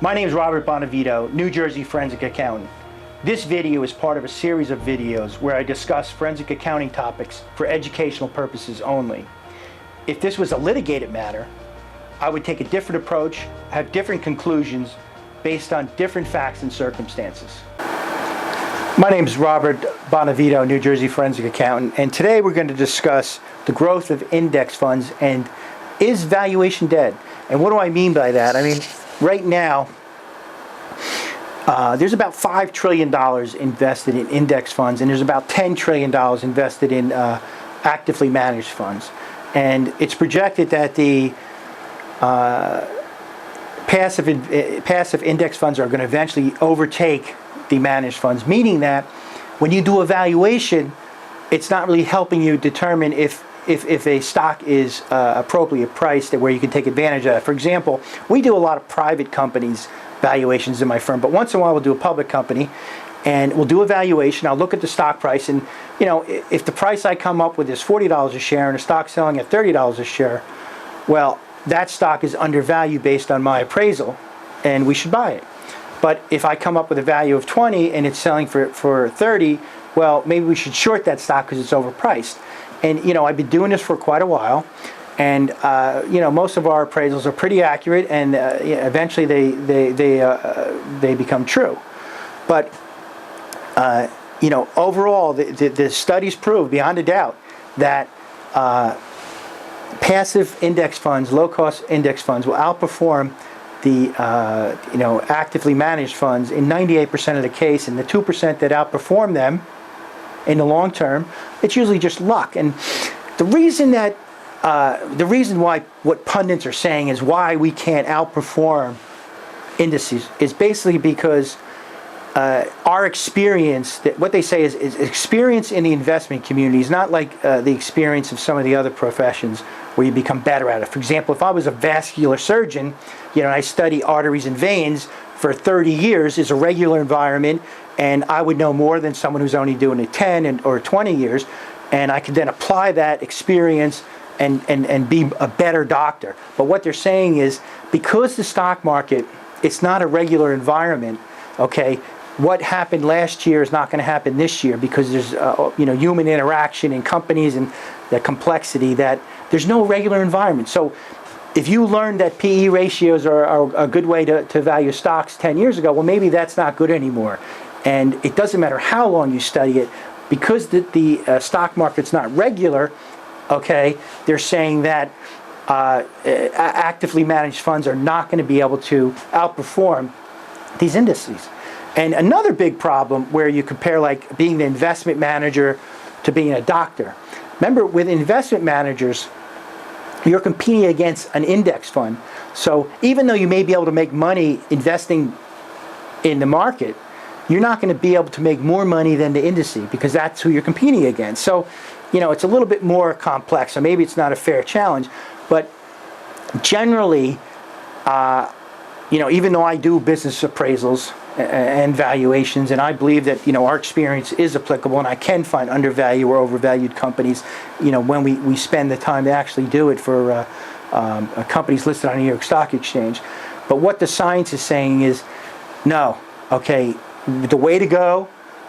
My name is Robert Bonavito, New Jersey forensic accountant. This video is part of a series of videos where I discuss forensic accounting topics for educational purposes only. If this was a litigated matter, I would take a different approach, have different conclusions based on different facts and circumstances. My name is Robert Bonavito, New Jersey forensic accountant, and today we're going to discuss the growth of index funds and is valuation dead? And what do I mean by that? I mean, right now, there's about $5 trillion invested in index funds, and there's about $10 trillion invested in actively managed funds. And it's projected that the passive index funds are going to eventually overtake the managed funds, meaning that when you do a valuation, it's not really helping you determine if a stock is appropriately priced where you can take advantage of it. For example, we do a lot of private companies valuations in my firm, but once in a while we'll do a public company and we'll do a valuation. I'll look at the stock price, and you know, if the price I come up with is $40 a share and the stock's selling at $30 a share, well, that stock is undervalued based on my appraisal and we should buy it. But if I come up with a value of 20 and it's selling for 30, well, maybe we should short that stock because it's overpriced. And you know, I've been doing this for quite a while, and you know, most of our appraisals are pretty accurate, and eventually they become true. But you know, overall, the studies prove beyond a doubt that passive index funds, low-cost index funds, will outperform the you know, actively managed funds in 98% of the case, and the 2% that outperform them in the long term, it's usually just luck. And the reason why what pundits are saying is why we can't outperform indices is basically because our experience, what they say is experience in the investment community is not like the experience of some of the other professions where you become better at it. For example, if I was a vascular surgeon, you know, I study arteries and veins for 30 years is a regular environment, and I would know more than someone who's only doing it 10 or 20 years, and I could then apply that experience and be a better doctor. But what they're saying is, because the stock market, it's not a regular environment, okay, what happened last year is not going to happen this year because there's you know, human interaction in companies and the complexity that there's no regular environment. So if you learned that PE ratios are a good way to value stocks 10 years ago, well, maybe that's not good anymore. And it doesn't matter how long you study it, because the stock market's not regular, okay, they're saying that actively managed funds are not going to be able to outperform these indices. And another big problem where you compare like being the investment manager to being a doctor. Remember, with investment managers, you're competing against an index fund. So even though you may be able to make money investing in the market, you're not going to be able to make more money than the indices because that's who you're competing against. So, you know, it's a little bit more complex. So maybe it's not a fair challenge, but generally, you know, even though I do business appraisals and valuations, and I believe that, you know, our experience is applicable and I can find undervalued or overvalued companies, you know, when we spend the time to actually do it for companies listed on the New York Stock Exchange. But what the science is saying is, no, okay, the way to go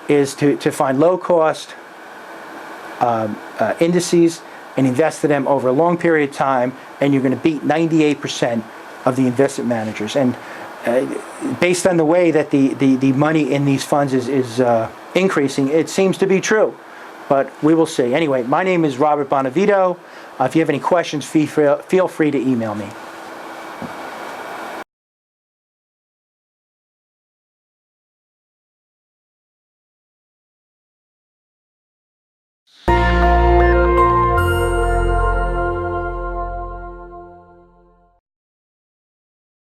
is to find low-cost indices and invest in them over a long period of time, and you're going to beat 98% of the investment managers. And based on the way that the money in these funds is increasing, it seems to be true. But we will see. Anyway, my name is Robert Bonavito. If you have any questions, feel free to email me.